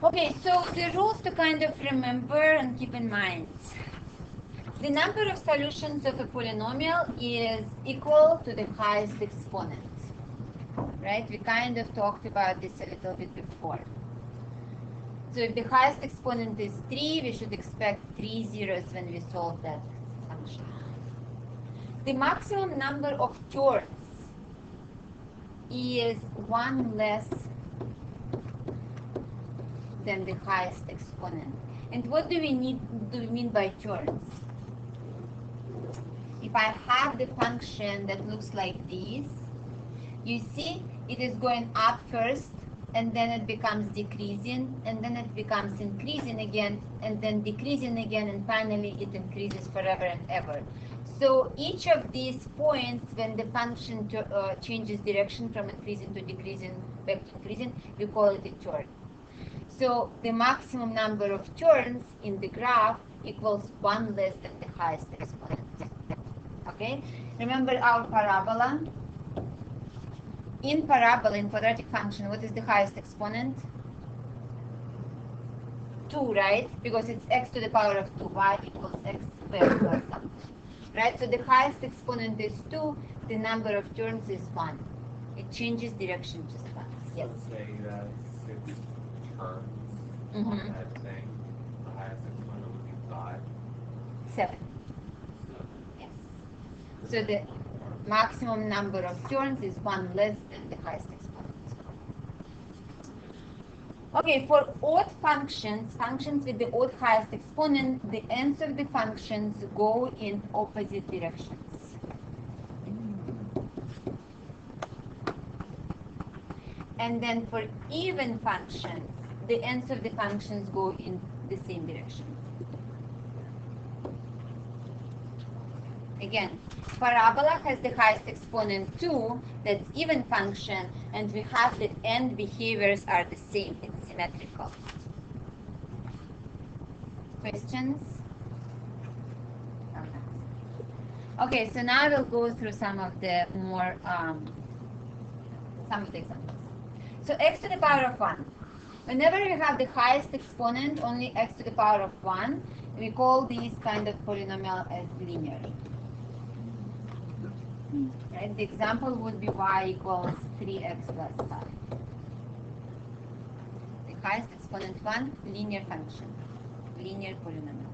Okay, so the rules to kind of remember and keep in mind. The number of solutions of a polynomial is equal to the highest exponent. Right? We kind of talked about this a little bit before. So if the highest exponent is 3, we should expect 3 zeros when we solve that function. The maximum number of terms is 1 less than the highest exponent. And what do we mean by terms? If I have the function that looks like this, you see it is going up first, and then it becomes decreasing, and then it becomes increasing again, and then decreasing again, and finally it increases forever and ever. So each of these points, when the function changes direction from increasing to decreasing back to increasing, we call it a turn. So the maximum number of turns in the graph equals 1 less than the highest exponent. Okay? Remember our parabola? In parabola, in quadratic function, what is the highest exponent? 2, right? Because it's x to the power of 2, y equals x squared plus something. Right? So the highest exponent is 2, the number of terms is 1. It changes direction just once. Yes? So say that 6 terms on that thing, the highest exponent would be 5. 7. Yes. So the maximum number of terms is 1 less than the highest exponent. Okay, for odd functions, functions with the odd highest exponent, the ends of the functions go in opposite directions. And then for even functions, the ends of the functions go in the same direction. Again, parabola has the highest exponent 2, that's even function, and we have the end behaviors are the same, it's symmetrical. Questions? Okay, so now we'll go through some of the more, some of the examples. So x to the power of 1. Whenever we have the highest exponent, only x to the power of 1, we call these kind of polynomial as linear. Right? The example would be y equals 3x plus 5. The highest exponent 1, linear function, linear polynomial.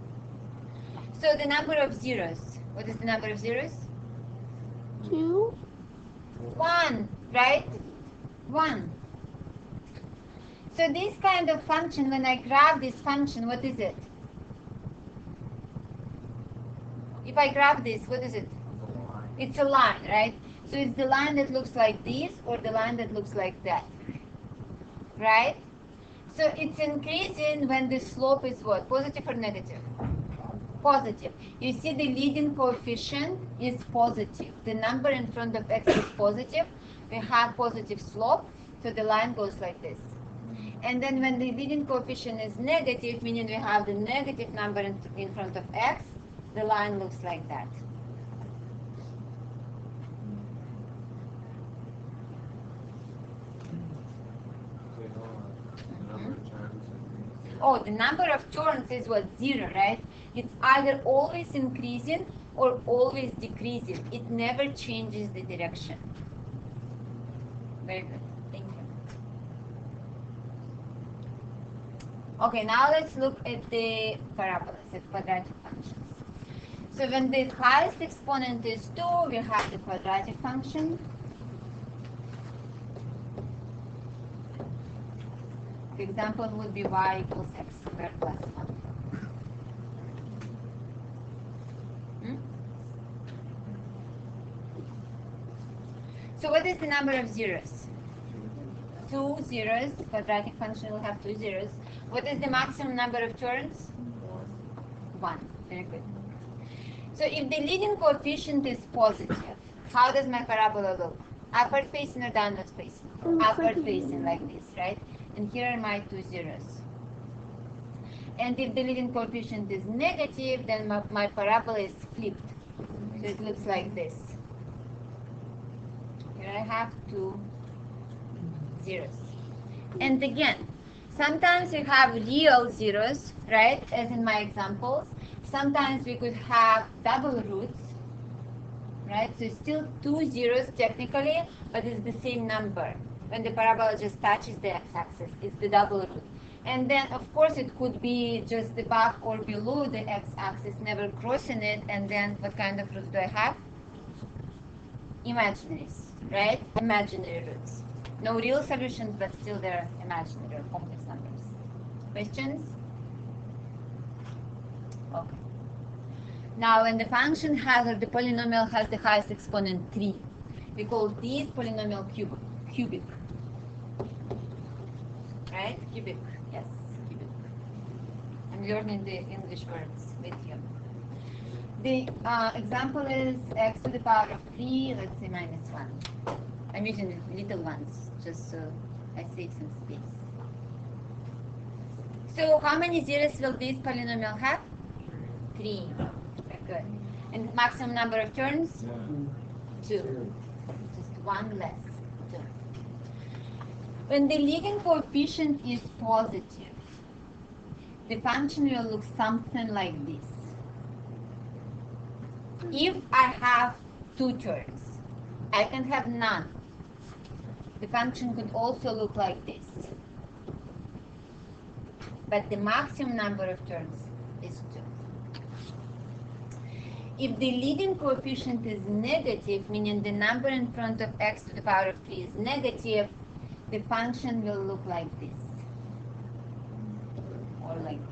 So the number of zeros, what is the number of zeros? 2. 1, right? 1. So this kind of function, when I grab this function, what is it? If I grab this, what is it? It's a line, right? So it's the line that looks like this or the line that looks like that, right? So it's increasing when the slope is what? Positive or negative? Positive. You see the leading coefficient is positive. The number in front of x is positive. We have positive slope, so the line goes like this. And then when the leading coefficient is negative, meaning we have the negative number in front of x, the line looks like that. Oh, the number of turns is what? 0, right? It's either always increasing or always decreasing. It never changes the direction. Very good. Thank you. Okay, now let's look at the parabolas, at quadratic functions. So when the highest exponent is 2, we have the quadratic function. The example would be y equals x squared plus 1. So what is the number of zeros? 2 zeros. The quadratic function will have 2 zeros. What is the maximum number of turns? 1. Very good. So if the leading coefficient is positive, how does my parabola look? Upward facing or downward facing? Upward facing, like this, right? And here are my 2 zeros. And if the leading coefficient is negative, then my parabola is flipped. So it looks like this. Here I have 2 zeros. And again, Sometimes we have real zeros, right, as in my examples. Sometimes we could have double roots, right? So it's still two zeros technically, but it's the same number. When the parabola just touches the x-axis, it's the double root. And then, of course, it could be just above or below the x-axis, never crossing it. And then what kind of roots do I have? Imaginaries, right? Imaginary roots. No real solutions, but still they're imaginary or complex numbers. Questions? Okay. Now, when the function has, or the polynomial has the highest exponent 3, we call this polynomial cubic. Right? Cubic. Yes, cubic. I'm learning the English words with you. The example is x to the power of 3, let's say minus 1. I'm using the little ones, just so I save some space. So how many zeros will this polynomial have? 3. Very good. And maximum number of terms? 2. Just one less term. When the leading coefficient is positive, the function will look something like this. If I have 2 terms, I can have none. The function could also look like this. But the maximum number of terms is 2. If the leading coefficient is negative, meaning the number in front of x to the power of 3 is negative, the function will look like this. Or like this.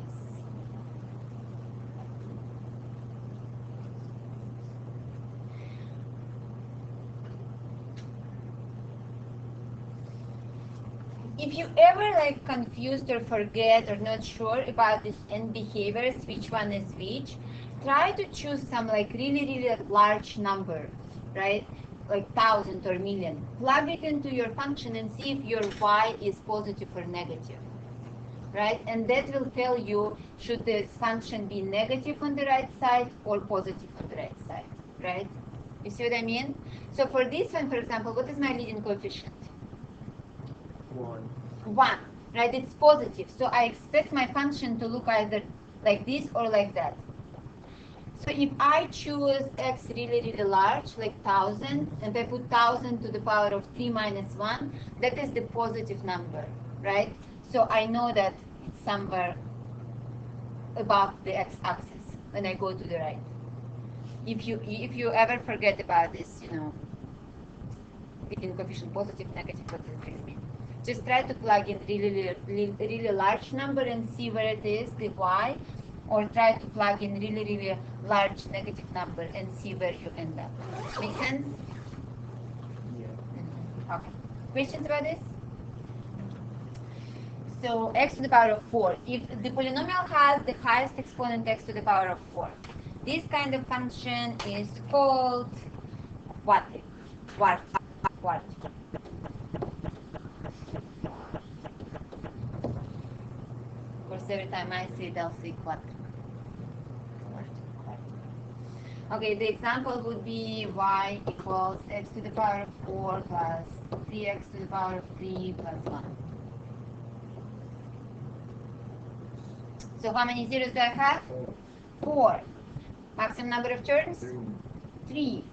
If you ever confused or forget or not sure about these end behaviors, which one is which, try to choose some really large number, right? Like 1,000 or million. Plug it into your function and see if your y is positive or negative, right? And that will tell you should the function be negative on the right side or positive on the right side, right? You see what I mean? So for this one, for example, what is my leading coefficient? 1, right? It's positive. So I expect my function to look either like this or like that. So if I choose x really large, like 1,000, and I put 1,000 to the power of 3 minus 1, that is the positive number, right? So I know that it's somewhere above the x-axis when I go to the right. If you ever forget about this, leading coefficient positive, negative, what does it really mean? Just try to plug in really large number and see where it is, the y, or try to plug in really large negative number and see where you end up. Make sense? Yeah. Okay. Questions about this? So x to the power of 4. If the polynomial has the highest exponent x to the power of 4, this kind of function is called quadric. Quadric. Of course, every time I say it, I'll say quadric. Okay, the example would be y equals x to the power of 4 plus 3x to the power of 3 plus 1. So how many zeros do I have? 4. Maximum number of terms? 3.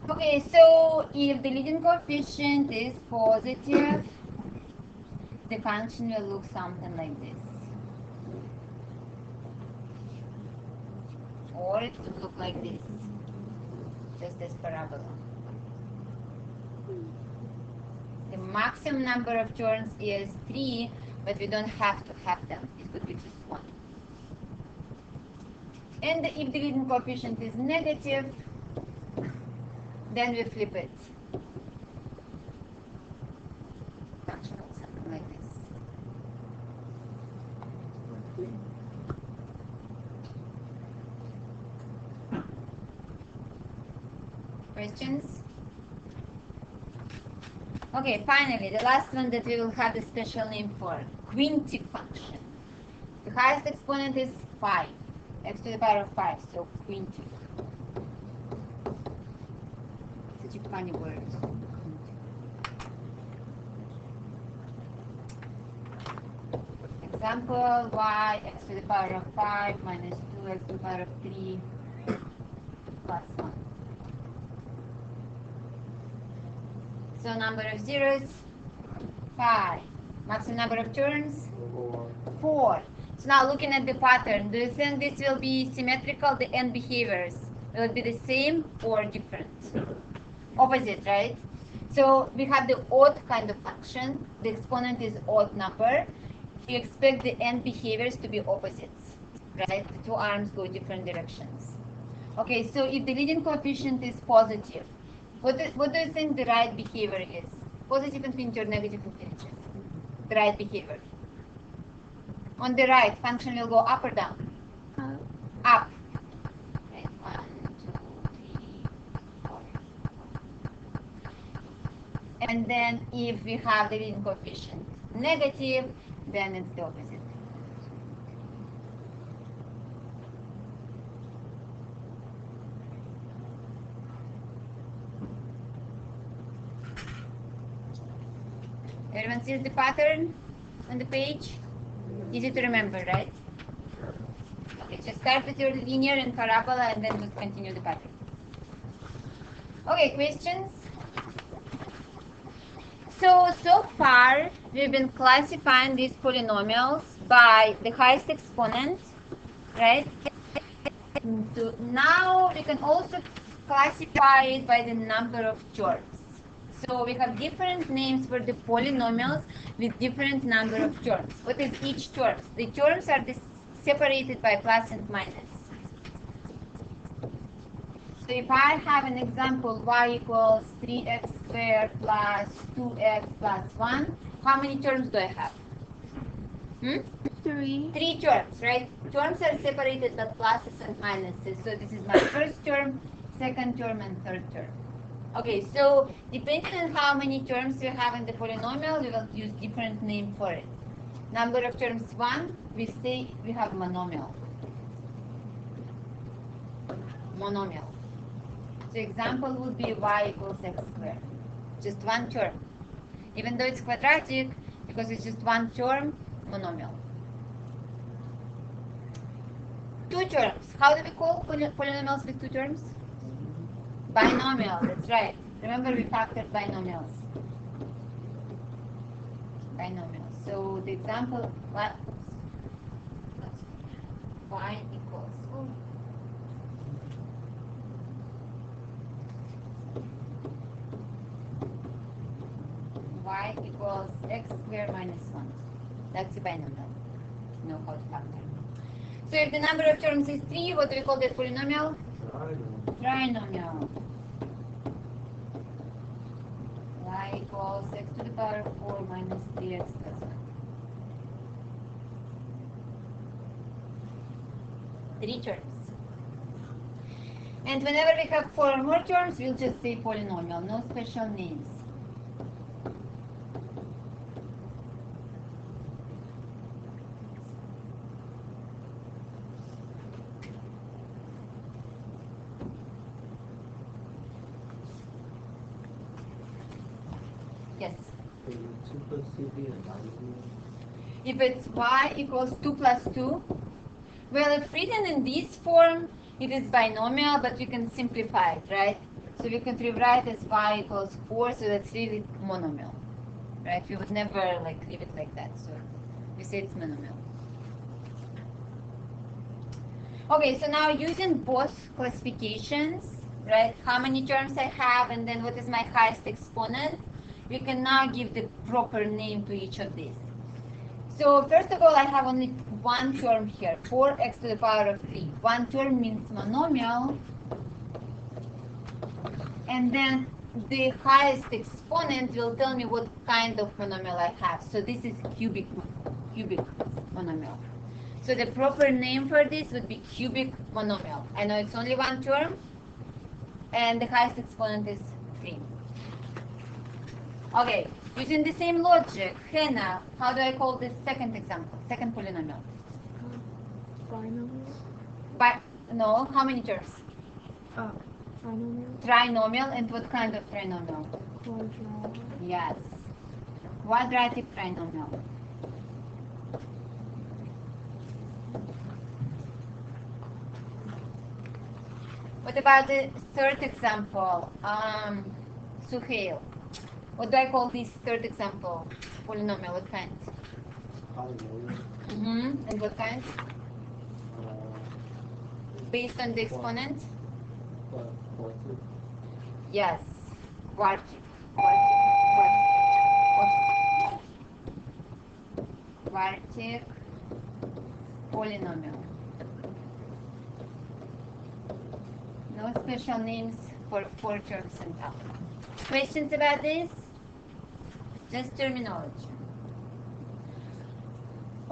Okay, so if the leading coefficient is positive, the function will look something like this. Or it could look like this, just this parabola. The maximum number of terms is 3, but we don't have to have them. It could be just 1. And if the leading coefficient is negative, then we flip it. Function looks something like this. Questions? Okay, finally, the last one that we will have a special name for, quintic function. The highest exponent is 5, x to the power of 5, so quintic. Such a funny word. example, y x to the power of 5 minus 2x to the power of 3 plus 1. So number of zeros, 5. Maximum number of terms, 4. So now looking at the pattern, do you think this will be symmetrical, the end behaviors? Will it be the same or different? Opposite, right? So we have the odd kind of function. The exponent is odd number. You expect the end behaviors to be opposites, right? The two arms go different directions. Okay, so if the leading coefficient is positive, what do you think the right behavior is? Positive infinity or negative infinity? The right behavior. On the right, function will go up or down? Up. Right, 1, 2, 3, 4. And then if we have the leading coefficient negative, then it's the opposite. Everyone sees the pattern on the page? Easy to remember, right? Okay, just start with your linear and parabola and then just continue the pattern. Okay, questions? So far, we've been classifying these polynomials by the highest exponent, right? So now we can also classify it by the number of terms. So we have different names for the polynomials with different number of terms. What is each term? The terms are separated by plus and minus. So if I have an example, y equals 3x squared plus 2x plus 1, how many terms do I have? 3. 3 terms, right? Terms are separated by pluses and minuses. So this is my first term, second term, and third term. Okay, so depending on how many terms you have in the polynomial, we will use different name for it. Number of terms 1, we say we have monomial. Monomial. So example would be y equals x squared. Just one term. Even though it's quadratic, because it's just one term, monomial. 2 terms. How do we call polynomials with 2 terms? Binomial, that's right. Remember we factored binomials. Binomials. So the example, y equals y equals x squared minus 1. That's a binomial. You know how to factor. So if the number of terms is 3, what do we call that polynomial? Trinomial. Y equals x to the power of 4 minus 3x plus 1. 3 terms. And whenever we have 4 or more terms, we'll just say polynomial, no special names. Yes. If it's y equals 2 plus 2, well, if written in this form, it is binomial, but we can simplify it, right? So we can rewrite as y equals 4, so that's really monomial, right? We would never leave it like that, so we say it's monomial. Okay, so now using both classifications, right? How many terms I have, and then what is my highest exponent? We can now give the proper name to each of these. So first of all, I have only one term here, 4x to the power of 3. One term means monomial. And then the highest exponent will tell me what kind of monomial I have. So this is cubic monomial. So the proper name for this would be cubic monomial. I know it's only one term, and the highest exponent is 3. Okay, using the same logic, Hannah, how do I call this second example, second polynomial? Binomial. No, how many terms? Trinomial. Trinomial, and what kind of trinomial? Quadratic. Yes, quadratic trinomial. What about the third example? Suhail. What do I call this third example? Polynomial, what kind? Polynomial. And what kind? Based on the exponent? Quartic. Yes. Quartic. Quartic polynomial. No special names for four terms and up. Questions about this? Just terminology.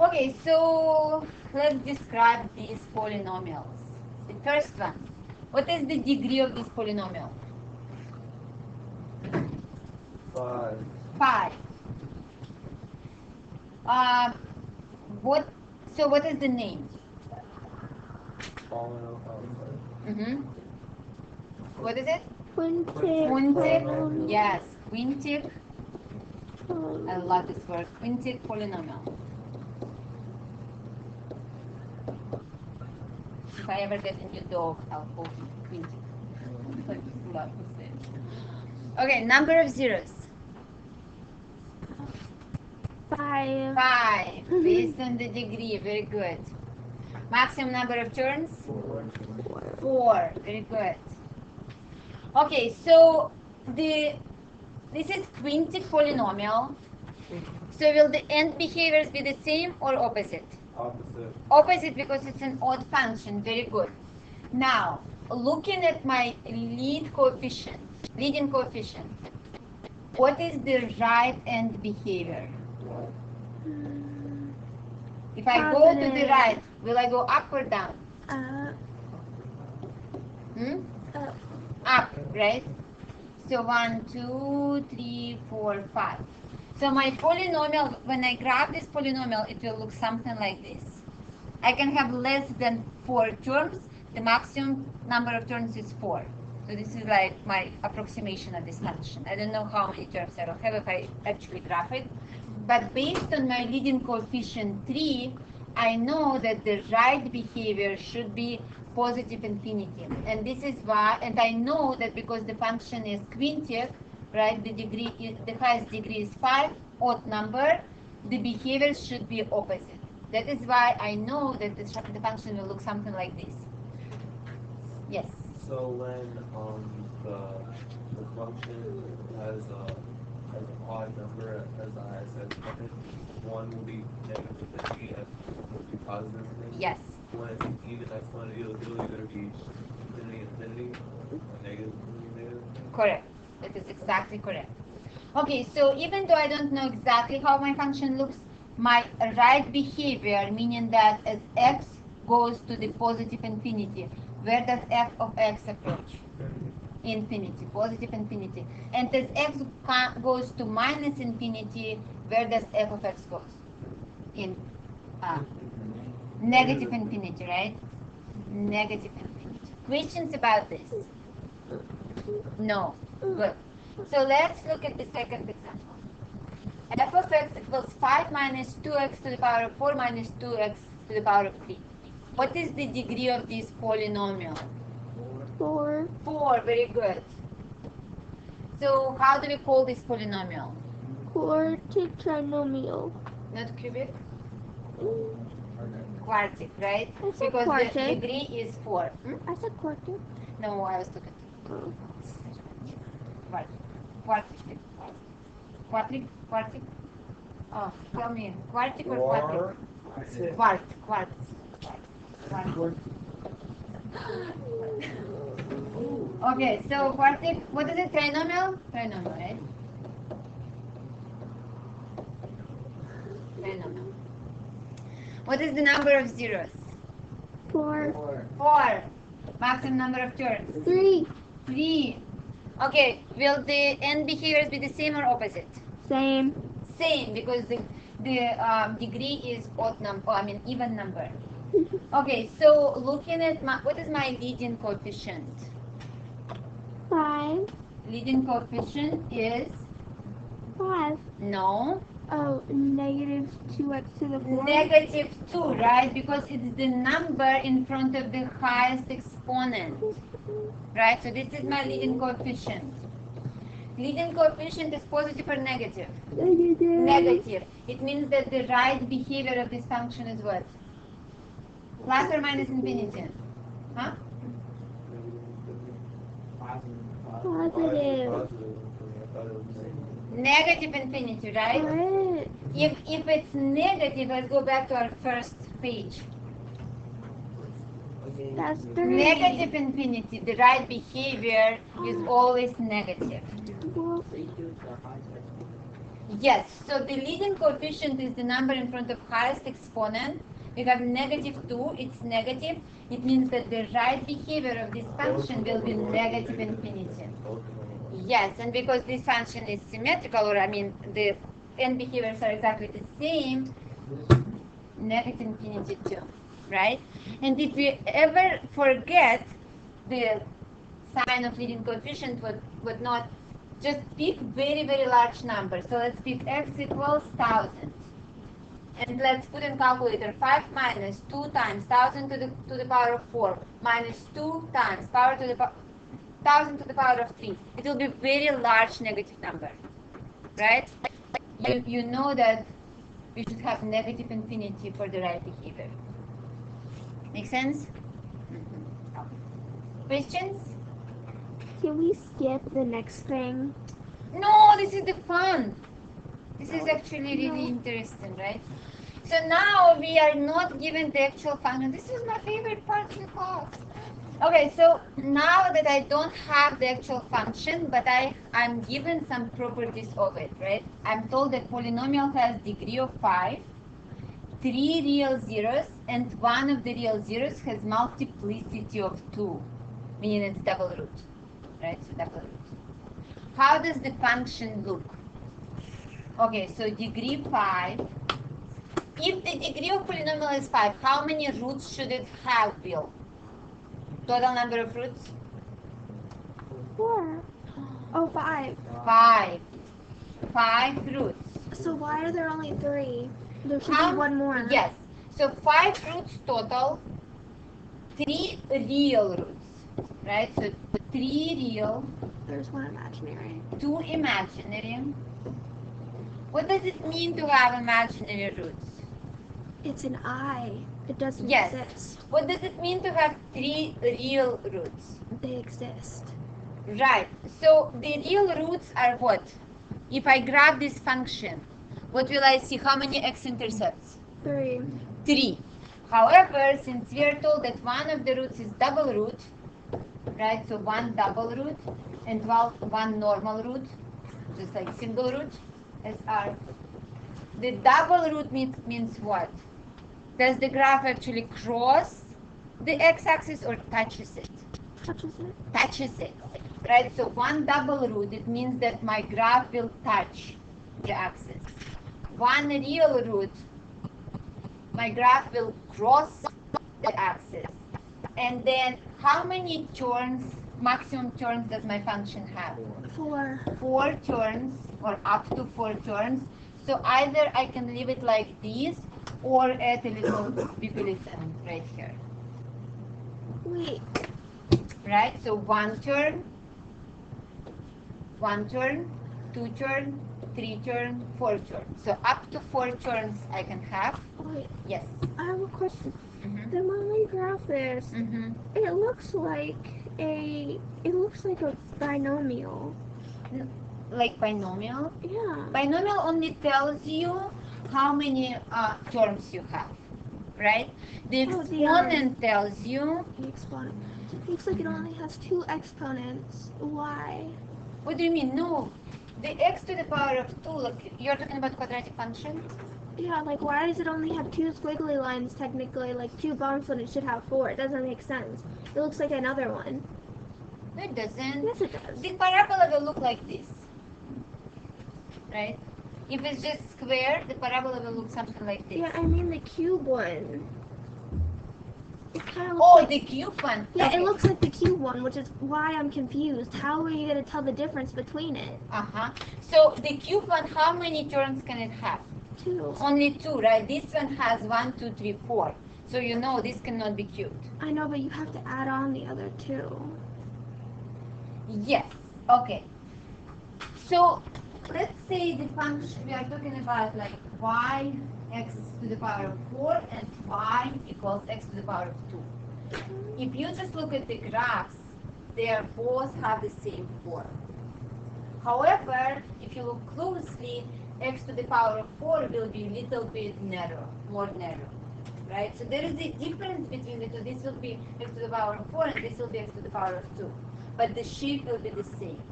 Okay, so let's describe these polynomials. The first one. What is the degree of this polynomial? 5. 5. What is the name? Polynomial. What is it? Quintic. Quintic. Yes, quintic. I love this word. Quintic polynomial. If I ever get a new dog, I'll call him quintic. I just love to say it. Okay, number of zeros. 5. 5. Based on the degree. Very good. Maximum number of turns? 4. Very good. Okay, so this is quintic polynomial. So will the end behaviors be the same or opposite? Opposite. Opposite because it's an odd function. Very good. Now, looking at my leading coefficient, what is the right end behavior? If I go to the Positive. right, will I go up or down? Up. Up, right? So 1, 2, 3, 4, 5. So my polynomial, when I graph this polynomial, it will look something like this. I can have less than 4 terms. The maximum number of terms is 4. So this is like my approximation of this function. I don't know how many terms I will have if I actually graph it. But based on my leading coefficient 3, I know that the right behavior should be positive infinity. And this is why, and I know that because the function is quintic, right, the highest degree is 5, odd number, the behavior should be opposite. That is why I know that the function will look something like this. Yes. So when the function has an odd number as the highest exponent, one will be negative infinity and will be positive infinity. Yes. When it's an even exponent, it'll either be infinity, or negative infinity. Correct. That is exactly correct. Okay, so even though I don't know exactly how my function looks, my right behavior, meaning that as x goes to the positive infinity, where does f of x approach? Infinity, positive infinity. And as x goes to minus infinity, where does f of x goes? In negative infinity, right? Negative infinity. Questions about this? No. Good. So let's look at the second example. F of x equals 5 minus 2x to the power of 4 minus 2x to the power of 3. What is the degree of this polynomial? 4. 4. Very good. So how do we call this polynomial? Quartic trinomial. Not cubic? Quartic, right? I said Because the quartic. degree is 4. I said quartic. No, I was looking. Oh. Quartic. Quartic. Oh, tell me, quartic or quartic? Quart. Okay, so quartic, what is it? Trinomial? Trinomial, right? Trinomial. What is the number of zeros? 4. 4. Maximum number of terms? 3. 3. Okay, will the end behaviors be the same or opposite? Same. Same, because the degree is odd number, even number. Okay, so looking at what is my leading coefficient? 5. Leading coefficient is 5. no. Oh, negative 2x to the 4. Negative 2, right? Because it's the number in front of the highest exponent. right? So this is my leading coefficient. Leading coefficient is positive or negative? Negative. It means that the right behavior of this function is what? Plus or minus infinity? Huh? Positive. Negative infinity, right? What? If it's negative, let's go back to our first page. That's 3. Negative infinity, the right behavior is always negative. Well, Yes, so the leading coefficient is the number in front of highest exponent. We have negative 2, it's negative. It means that the right behavior of this function will be negative infinity. Yes, and because this function is symmetrical, or I mean the n behaviors are exactly the same, negative infinity 2, right? And if we ever forget the sign of leading coefficient, would not just pick very, very large numbers. So let's pick x equals 1000. And let's put in calculator 5 minus 2 times 1000 to the power of 4 minus 2 times power to the 1000 to the power of 3. It will be a very large negative number, right? You know that we should have negative infinity for the right behavior. Make sense? Questions? can we skip the next thing? No, this is the fun. This is actually really interesting, right? So now we are not given the actual function. This is my favorite part of the class. Okay, so now that I don't have the actual function, but I'm given some properties of it, right? I'm told that polynomial has degree of 5, 3 real zeros, and one of the real zeros has multiplicity of 2, meaning it's double root, right? So double root. How does the function look? Okay, so degree 5. If the degree of polynomial is 5, how many roots should it have, Bill? Total number of roots? 4. Oh, 5. 5. 5 roots. So why are there only 3? There should How- be one more. Yes. So 5 roots total, 3 real roots, right? So 3 real, There's one imaginary. 2 imaginary. What does it mean to have imaginary roots? It's an I. It doesn't Yes. exist. What does it mean to have 3 real roots? They exist. Right. So the real roots are what? If I grab this function, what will I see? How many x-intercepts? 3. 3. However, since we are told that one of the roots is double root, right? So one double root and one normal root, just like single root, SR. The double root means what? Does the graph actually cross the x-axis or touches it? Touches it. Touches it, right? So one double root, it means that my graph will touch the axis. One real root, my graph will cross the axis. And then how many turns, maximum turns does my function have? 4. 4 turns or up to 4 turns. So either I can leave it like this or add a little bipolysum right here. Wait. Right? So 1 turn, 2 turn, 3 turn, 4 turn. So up to 4 turns I can have. Wait. Yes. I have a question. Mm-hmm. The way we graph this, Mm-hmm. it looks like a binomial. Like binomial. Yeah. Binomial only tells you how many terms you have, right? The Oh, exponent tells you. The exponent. It looks like it only has 2 exponents. Why? What do you mean? No, the x to the power of 2. Look, you're talking about quadratic function. Yeah, like why does it only have 2 squiggly lines technically, like 2 bumps when it should have 4? It doesn't make sense. It looks like another one. No, it doesn't. Yes, it does. The parabola will look like this, right? If it's just square, the parabola will look something like this. Yeah, I mean the cube one. It kind of looks Oh, like... the cube one. Yeah, Okay. it looks like the cube one, which is why I'm confused. How are you going to tell the difference between it? Uh-huh. So the cube one, how many turns can it have? 2. Only 2, right? This one has 1, 2, 3, 4. So you know this cannot be cubed. I know, but you have to add on the other 2. Yes. Okay. So let's say the function we are talking about like y x to the power of 4 and y equals x to the power of 2. If you just look at the graphs, they are both have the same form. However, if you look closely, x to the power of 4 will be a little bit narrow, more narrow, right? So there is a difference between the two. This will be x to the power of 4 and this will be x to the power of 2. But the shape will be the same.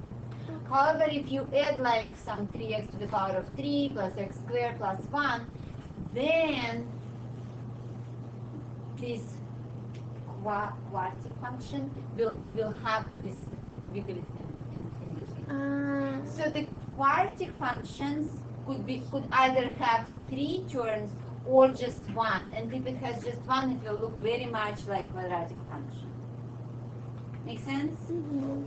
However, if you add like some 3x to the power of 3 plus x squared plus 1, then this quartic function will have this wiggly thing in between. So the quartic functions could either have 3 terms or just 1. And if it has just 1, it will look very much like quadratic function. Make sense? Mm-hmm.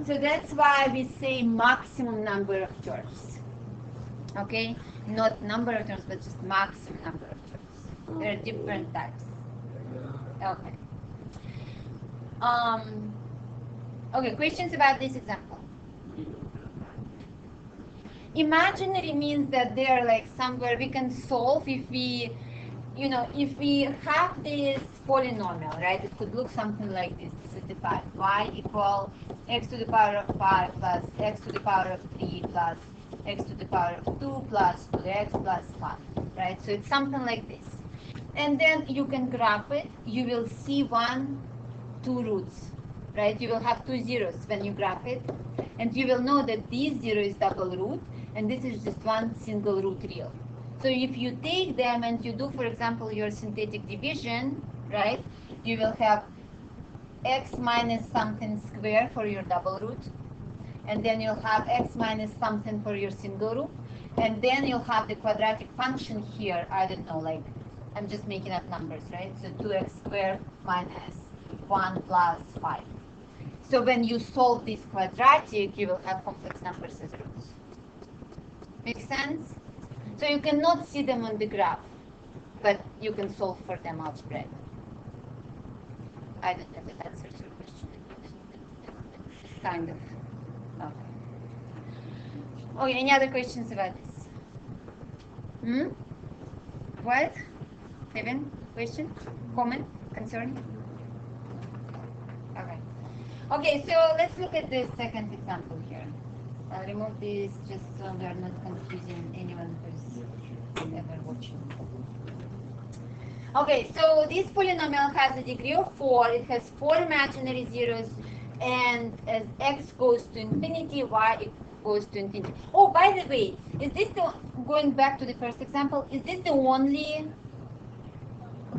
So that's why we say maximum number of terms. Okay? Not number of terms, but just maximum number of terms. There are different types. Okay. Okay, questions about this example? Imaginary means that they are like somewhere we can solve if we, if we have this polynomial, right? It could look something like this. This is defined. Y equal x to the power of 5 plus x to the power of 3 plus x to the power of 2 plus 2x plus 1, right? So it's something like this. And then you can graph it. You will see 1, 2 roots, right? You will have 2 zeros when you graph it. And you will know that this 0 is double root, and this is just one single root real. So if you take them and you do, for example, your synthetic division, right? You will have x minus something square for your double root. And then you'll have x minus something for your single root. And then you'll have the quadratic function here. I don't know, like, I'm just making up numbers, right? So 2x squared minus 1 plus 5. So when you solve this quadratic, you will have complex numbers as roots. Make sense? So you cannot see them on the graph, but you can solve for them algebraically. I don't know if that answers your question. Kind of. Okay. Okay, any other questions about this? What? Kevin? Question? Comment? Concern? Okay. Okay, so let's look at the second example here. I'll remove this just so we are not confusing anyone who's ever watching. Okay, so this polynomial has a degree of 4. It has 4 imaginary zeros, and as x goes to infinity, y goes to infinity. Oh, by the way, is this going back to the first example, is this the only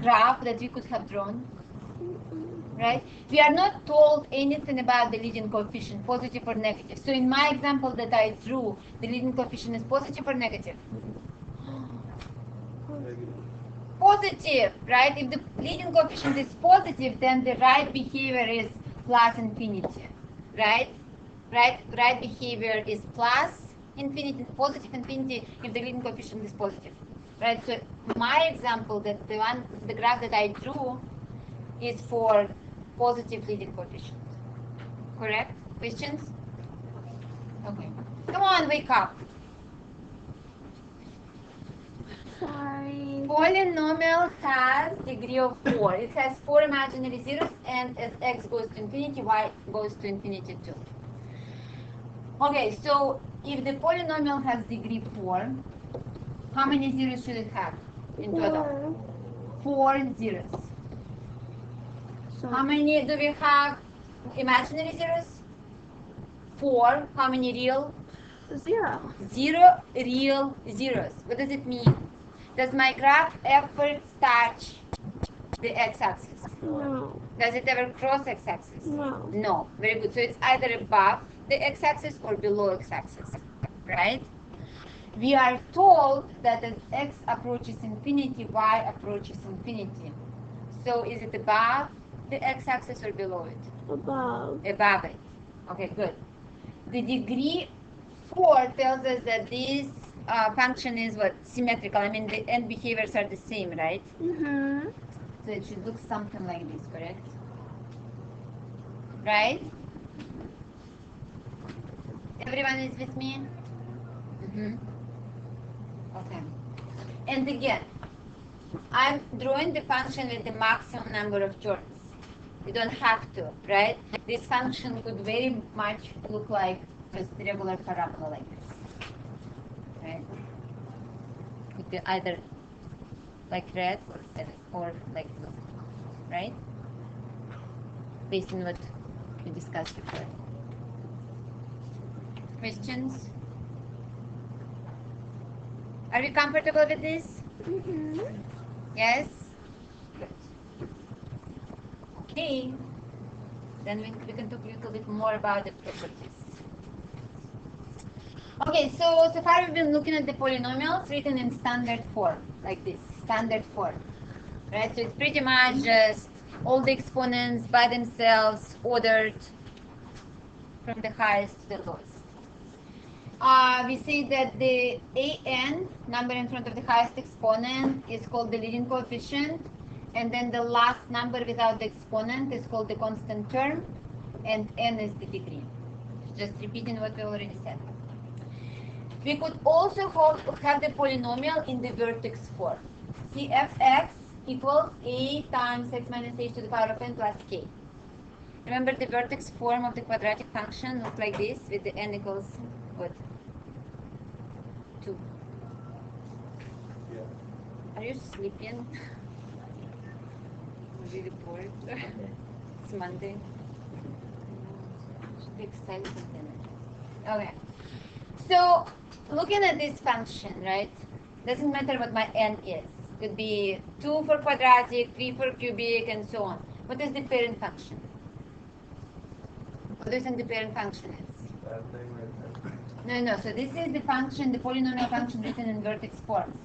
graph that we could have drawn? Right? We are not told anything about the leading coefficient, positive or negative. So in my example that I drew, the leading coefficient is positive or negative? Positive, right? If the leading coefficient is positive, then the right behavior is plus infinity, right? Right behavior is plus infinity, positive infinity if the leading coefficient is positive, right? So my example, that the graph that I drew is for positive leading coefficient. Correct? Questions? Okay. Come on, wake up. Sorry. Polynomial has degree of 4. It has 4 imaginary zeros, and as x goes to infinity, y goes to infinity too. Okay, so if the polynomial has degree 4, how many zeros should it have in total? 4 zeros. So How many do we have imaginary zeros? 4. How many real? 0. 0 real zeros. What does it mean? Does my graph ever touch the x-axis? No. Does it ever cross x-axis? No. No. Very good. So it's either above the x-axis or below x-axis, right? We are told that as x approaches infinity, y approaches infinity. So is it above the x-axis or below it? Above. Above it. Okay, good. The degree 4 tells us that this function is what? Symmetrical. I mean, the end behaviors are the same, right? Mm-hmm. So it should look something like this, correct? Right? Everyone is with me? Okay. And again, I'm drawing the function with the maximum number of terms. You don't have to, right? This function could very much look like just regular parabola like this, right? Could be either like red or like blue, right? Based on what we discussed before. Questions? Are you comfortable with this? Yes? Good. Okay. Then we can talk a little bit more about the properties. Okay, so far we've been looking at the polynomials written in standard form, like this, standard form. Right? So it's pretty much just all the exponents by themselves ordered from the highest to the lowest. We say that the an, number in front of the highest exponent, is called the leading coefficient, and then the last number without the exponent is called the constant term, and n is the degree. Just repeating what we already said. We could also have the polynomial in the vertex form. See, fx equals a times x minus h to the power of n plus k. Remember the vertex form of the quadratic function looks like this, with the n equals what? 2. Yeah. Are you sleeping? Really bored? It's Monday. Should be excited then. Okay. So looking at this function, right? Doesn't matter what my n is. Could be 2 for quadratic, 3 for cubic, and so on. What is the parent function? What do you think the parent function is? That thing right there. No. So this is the function, the polynomial function written in vertex form,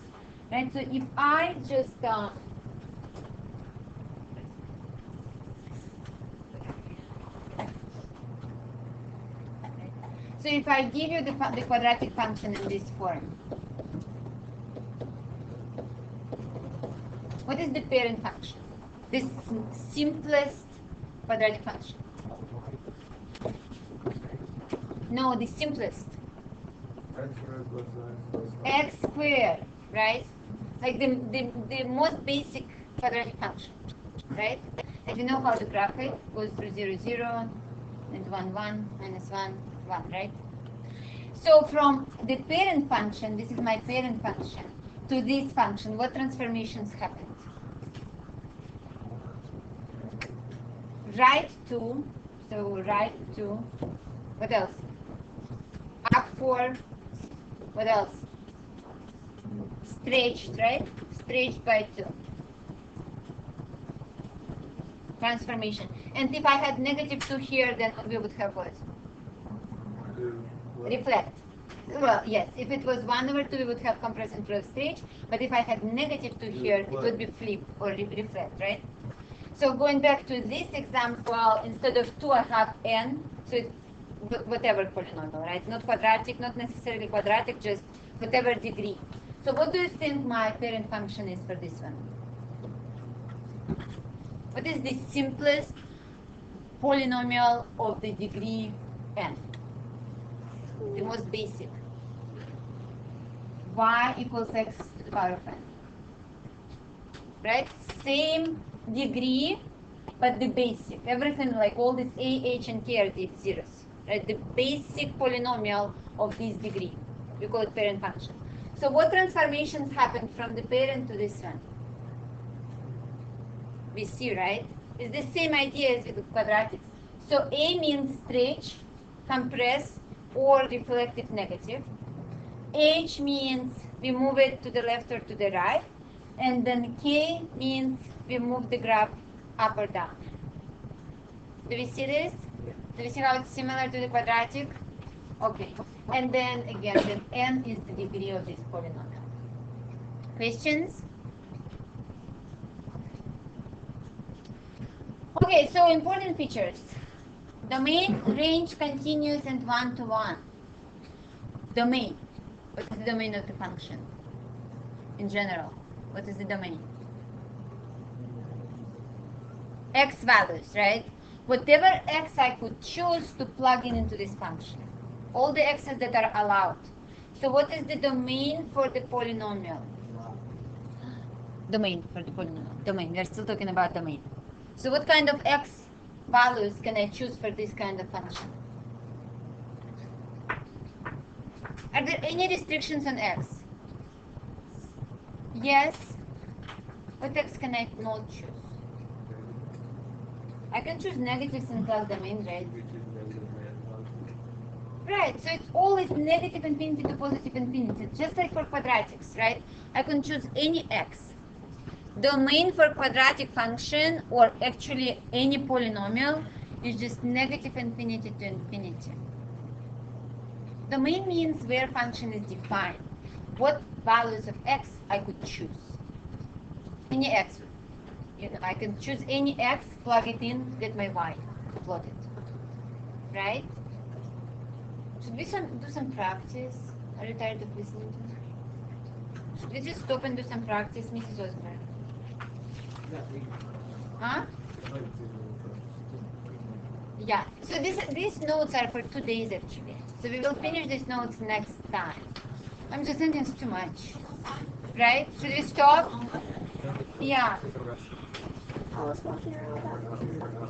right? So if I just so if I give you the quadratic function in this form, what is the parent function? This simplest quadratic function. No, the simplest. X squared, right? Like the most basic quadratic function, right? If you know how to graph it, goes through 0, 0, and 1, 1, minus 1, 1, right? So from the parent function, this is my parent function, to this function, what transformations happened? Right to, what else? Up 4, what else? Stretched, right? Stretched by 2. Transformation. And if I had negative 2 here, then we would have what? Reflect. Well, yes, if it was 1 over 2, we would have compress and flow stage. But if I had negative 2 here, it would be flip or reflect, right? So going back to this example, instead of 2, I have n. So it's whatever polynomial, right? Not quadratic, not necessarily quadratic, just whatever degree. So what do you think my parent function is for this one? What is the simplest polynomial of the degree n? The most basic. Y equals x to the power of n. Right? Same degree, but the basic. Everything like all this a, h, and k are the zeros. Right? The basic polynomial of this degree. We call it parent function. So what transformations happen from the parent to this one? We see, right? It's the same idea as with the quadratics. So A means stretch, compress, or reflect if negative. H means we move it to the left or to the right. And then K means we move the graph up or down. Do we see this? Do we see how it's similar to the quadratic? Okay. And then again, then n is the degree of this polynomial. Questions? Okay, so important features. Domain, range, continuous, and one-to-one. Domain. What is the domain of the function? In general, what is the domain? X values, right? Whatever x I could choose to plug in into this function. All the x's that are allowed. So what is the domain for the polynomial? Domain for the polynomial. Domain. We're still talking about domain. So what kind of x values can I choose for this kind of function? Are there any restrictions on x? Yes. What x can I not choose? I can choose negatives in class domain, right? Right, so it's always negative infinity to positive infinity, just like for quadratics, right? I can choose any x. Domain for quadratic function, or actually any polynomial, is just negative infinity to infinity. Domain means where function is defined. What values of x I could choose. Any x. I can choose any x, plug it in, get my y plotted. Right? Should we do some practice? Are you tired of listening to me? Should we just stop and do some practice, Mrs. Osborne? Huh? Yeah. So these notes are for 2 days actually. So we will finish these notes next time. I'm just thinking it's too much. Right? Should we stop? Yeah. I was walking around that.